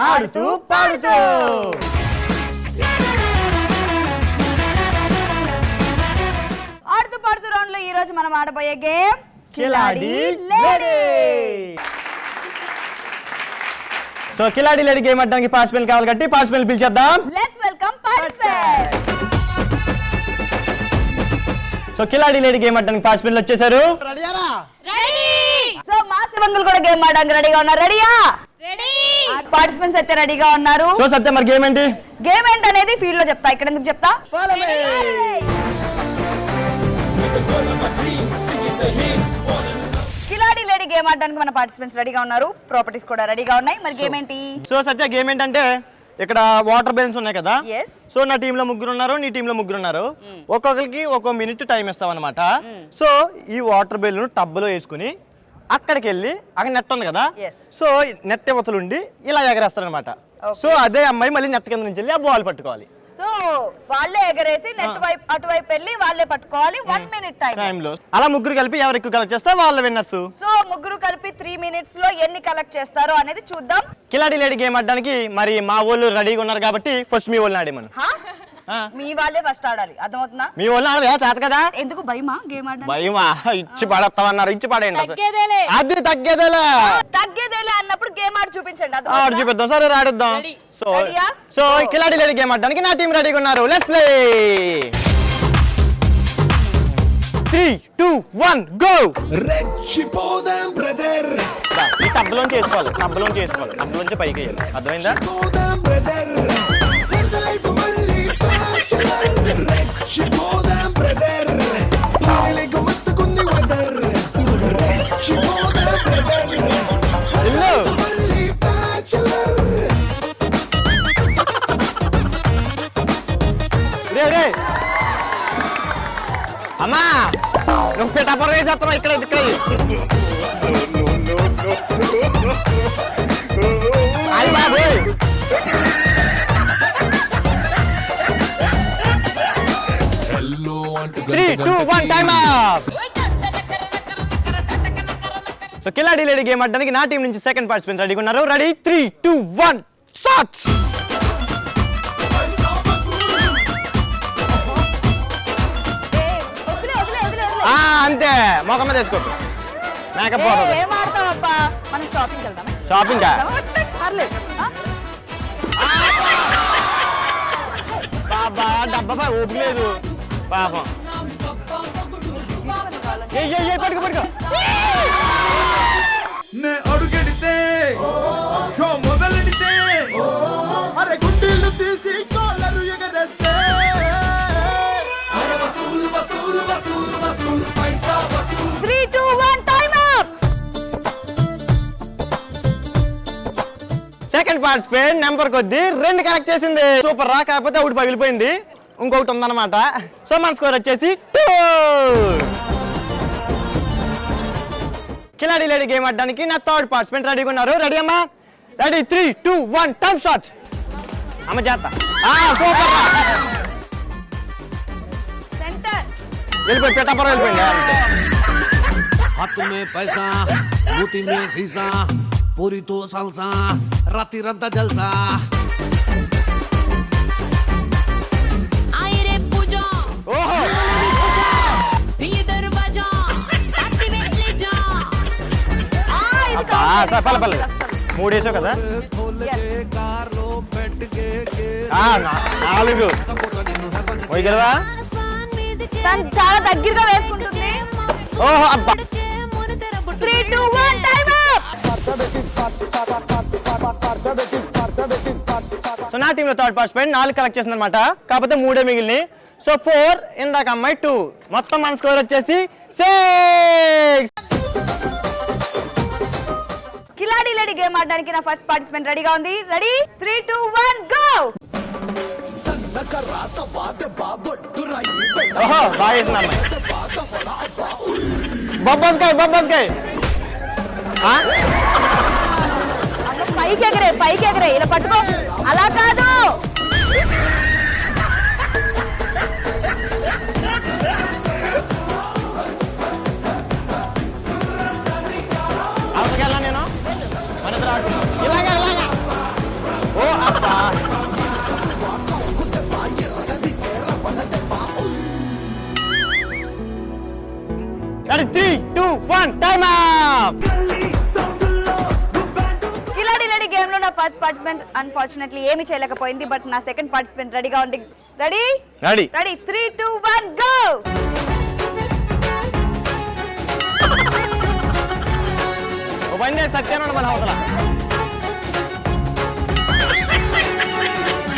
ఆడుతూ పాడుతూ. ఆడుతూ పాడుతూ రౌండ్ లో ఈ రోజు మనం ఆడబోయే game Khiladi lady. So Khiladi lady game ఆడడానికి పార్టిసిపెంట్ కావాలి కాబట్టి పార్టిసిపెంట్ పిలిచేద్దాం. Let's welcome participant. So Khiladi lady game ఆడడానికి పార్టిసిపెంట్ వచ్చేసారు. సో మా శివంగులు కూడా గేమ్ ఆడడానికి రెడీగా ఉన్నారు. రెడీయా? పార్టిసిపెంట్స్ అయితే రెడీగా ఉన్నారు. సో సత్య మరి గేమ్ ఏంటి? గేమ్ ఏంటి అనేది ఫీల్డ్ లో చెప్తా, ఇక్కడ ఎందుకు చెప్తా. కిలాడి లేడీ గేమ్ ఆడడానికి మన పార్టిసిపెంట్స్ రెడీగా ఉన్నారు, ప్రాపర్టీస్ కూడా రెడీగా ఉన్నాయి. మరి గేమ్ ఏంటి? సో సత్య గేమ్ ఏంటంటే ఇక్కడ వాటర్ బెలూన్స్ ఉన్నాయి కదా. yes సో నా టీంలో ముగ్గురు ఉన్నారు, నీ టీంలో ముగ్గురు ఉన్నారు. ఒక్కొక్కరికి ఒక్కో మినిట్ టైం ఇస్తాం అనమాట. సో ఈ వాటర్ బెలూన్ టబ్బులో వేసుకుని అక్కడికి వెళ్ళి అక్కడ నెట్ ఉంది కదా. సో నెట్ ఇవతలు ఉండి ఇలా ఎగరేస్తారు అనమాట. సో అదే అమ్మాయి మళ్ళీ నెట్ కింద నుంచి వెళ్ళి ఆ బాల్ పట్టుకోవాలి. సో వాళ్ళే ఎగరేసి నెట్ వైపు అటువైపు వెళ్ళి వాళ్ళే పట్టుకోవాలి. 1 minute టైంలో అలా ముగ్గురు కలిపి ఎవరు ఎక్కువ కలెక్ట్ చేస్తే వాళ్ళ విన్నర్స్. సో ముగ్గురు కలిపి 3 minutes లో ఎన్ని కలెక్ట్ చేస్తారో అనేది చూద్దాం. కిలాడి లేడీ గేమ్ ఆడడానికి మరి మా వాళ్ళు రెడీగా ఉన్నారు కాబట్టి ఫస్ట్ మీ వాళ్ళని ఆడేమను. మీ వాళ్ళే ఫస్ట్ ఆడాలి, అర్థమవుతుందా? మీ వాళ్ళు ఆడదా చేత కదా. ఎందుకు భయమా గేమ్ ఆడడానికి? భయమా? ఇచ్చి పడేస్తామన్నారు, ఇచ్చి పడేయండి. అది తగ్గేదేలే అన్నప్పుడు గేమ్ ఆడి చూపించండి. ఆడు చూపిద్దాం. సరే ఆడిద్దాం. సో కిలాడి లేడీ గేమ్ ఆడడానికి నా టీం రెడీగా ఉన్నారు. Let's play. 3, 2, 1 గో. రెచ్చిపోదాం బ్రదర్. ఈ టబ్బులోంచి చేసుకోవాలి, టబ్బులోంచి చేసుకోవాలి, టబ్బులోంచి పైకి వేయాలి. అర్థమైందా? పోదాం బ్రదర్. లైఫ్ మళ్ళీ బ్యాచులర్. రెచ్చిపోదాం బ్రదర్. లైఫ్ మస్తుకుంది వెదర్. రెచ్చిపోదాం బ్రదర్. ఇల్లు మళ్ళీ బ్యాచులర్. రే రే అమ్మా, నువ్వు పిఠాపురం వేసేస్తున్నావు. ఇక్కడ ఇక్కడ అయ్యి బాబోయ్. 3, 2, 1 time up. So Khiladi lady game ఆడడానికి నా టీం నుంచి సెకండ్ పార్టిసిపెంట్ రెడీగా ఉన్నారు. Ready 3, 2, 1 start. అంతే మొఖమ్మ తీసుకోవచ్చు. మేకప్ ఏం ఆడతావబ్బా? మనం షాపింగ్ వెళ్దాం. షాపింగ్ పర్లేదు. బాబా డబ్బా ఓపిక లేదు పాపం. పట్టుకో పట్టుకో. నే అడుగెడితే షో మొదలెడితే అరే గుడ్డీలు తీసి కాలరు ఎగరేస్తే అరే వసూలు వసూలు వసూలు వసూలు పైసా వసూలు. 3, 2, 1 time up. Second participant number కొద్ది 2 కలెక్ట్ చేసింది. సూపర్ రా, కాకపోతే ఒకటి పగిలిపోయింది, ఇంకొకటి ఉందన్నమాట. సో మన స్కోర్ వచ్చేసి 2. కిలాడి లేడీ గేమ్ ఆడడానికి నా థర్డ్ పార్టిసిపెంట్ రెడీగా ఉన్నారు. రెడీ అమ్మా? Ready 3, 2, 1 time start. అమ్మ చేస్తా. సూపర్ రా. సెంటర్ వెళ్ళిపోయి పిఠాపురం వెళ్ళిపోయింది. हाथ में पैसा मूठी में शीशा पूरी तो सालसा राती रंता जलसा आए रे पूजा ఓహో ये दरवाजा ताकि में ले जा పల్ల పల్ల 3 వేసావు కదా. कार लो बैठ के 4 పోయి కదా. आसमान में दिखे తను చాలా దగ్గరగా వేసుకుంటుంది. ఓహో అబ్బా. 3, 2, 1 టైమ్ అప్. సో నా టీంలో థర్డ్ పార్టిసిపెంట్ 4 కలెక్ట్ చేసింది అనమాట, కాకపోతే 3 మిగిలినాయి. సో 4, ఇందాక అమ్మాయి 2, మొత్తం మన స్కోర్ వచ్చేసి 6. కిలాడి లేడీ గేమ్ ఆడడానికి నా ఫస్ట్ పార్టిసిపెంట్ రెడీగా ఉంది. Ready 3, 2, 1 go. సన్నక రాసవాద బాబొట్టు రాయి ఓహో బాగా వేసింది అమ్మాయి. బొబ్బస్కాయ్ బొబ్బస్కాయ్. పైకి ఎగరే ఇలా పట్టుకో. అలా కాదు. అవతకెళ్ళా నేను మన ఇలాగా ఇలాగా పార్టిసిపెంట్ అన్ఫార్చునేట్లీ ఏమి చేయలేకపోయింది, బట్ నా సెకండ్ పార్టిసిపెంట్ రెడీగా ఉంది. Ready ready ready 3 2 1 go. వందే సత్యానంద మన అవతల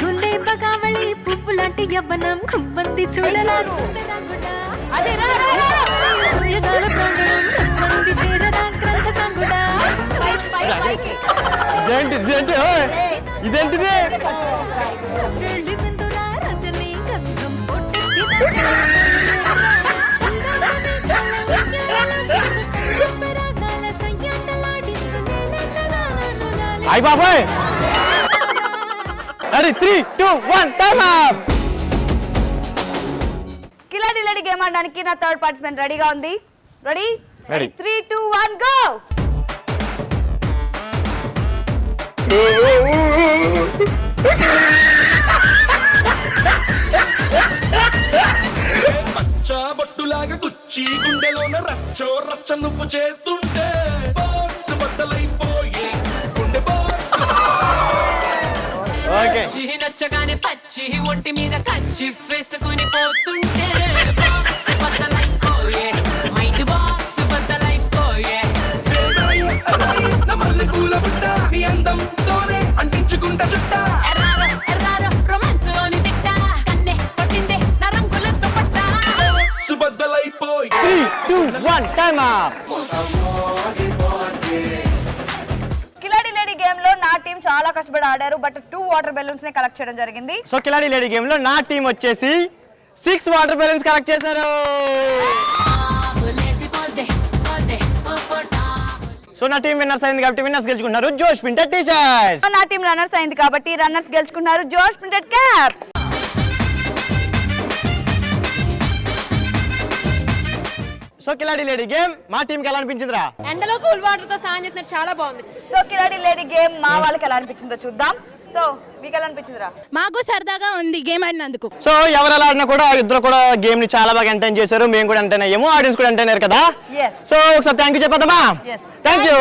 గుండె బగావళి పువ్వు లాంటి యవ్వనం కుంబంది చూడలా అదే రా రా రా సూర్యగాల ప్రాంగణం కుంబంది చేరరా గ్రంథ సంగుడా ఇదేంటిది ఇదేంటిది వెళ్ళి విందురా రజనీ గంధం పొట్టెత్తి అయ్య బాబాయ్ ready 3 2 1 time up. Khiladi lady game ఆడడానికి నా థర్డ్ పార్టిసిపెంట్ రెడీగా ఉంది. Ready Ready. 3 2 1 గో. బొట్టులాగా గుచ్చి గుండెలోన రచ్చో రచ్చ నువ్వు చేస్తుంటే బాక్స్ బద్దలైపోయి గుండె బాక్స్ ఓకే నచ్చగానే పచ్చి ఒంటి మీద కచ్చి వేసుకుని పోతుంటే బాక్స్ బద్దలైపోయే మైండ్ బాక్స్ బద్దలైపోయే మల్లె పూల బుట్ట నీ అందంతోనే అంటించుకుంటా చుట్ట ఎర్రారో ఎర్రారో రొమాన్స్ లోని తిట్ట కన్నే పట్టిందే నా రంగులతో పట్ట సుబద్దలైపోయి 3 2 1 time up. Khiladi lady game లో నా టీం చాలా కష్టపడి ఆడారు, బట్ 2 వాటర్ బెలూన్స్ ని కలెక్ట్ చేయడం జరిగింది. సో కిలాడి లేడీ గేమ్ లో నా టీం వచ్చేసి 6 వాటర్ బెలూన్స్ కలెక్ట్ చేశారు. లేసిపోద్దే పోద్దే పోపోటా సో నా టీం విన్నర్స్ అయింది కాబట్టి విన్నర్స్ గెలుచుకుంటారు జోష్ ప్రింటెడ్ టీ షర్ట్స్. నా టీం రన్నర్స్ అయింది కాబట్టి రన్నర్స్ గెలుచుకున్నారు Josh printed caps. So Khiladi lady game మా టీం కి ఎలా అనిపించిందిరా? ఎండలో కూల్ వాటర్ తో స్నానం చేసినట్టు చాలా బాగుంది. సో కిలాడి లేడీ గేమ్ మా వాళ్ళకి ఎలా అనిపించిందో చూద్దాం. సో మీకు ఎలా అనిపించిందిరా? మాకు సరదాగా ఉంది గేమ్ ఆడినందుకు. సో ఎవరు ఎలా ఆడినా కూడా ఇద్దరు కూడా గేమ్ ని చాలా బాగా ఎంటర్టైన్ చేశారు. మేము కూడా ఎంటర్టైన్ అయ్యాము, ఆడియన్స్ కూడా ఎంటర్టైన్ అయ్యారు కదా. Yes. సో ఒకసారి థ్యాంక్ యూ చెప్పేద్దామా? Yes. Thank you.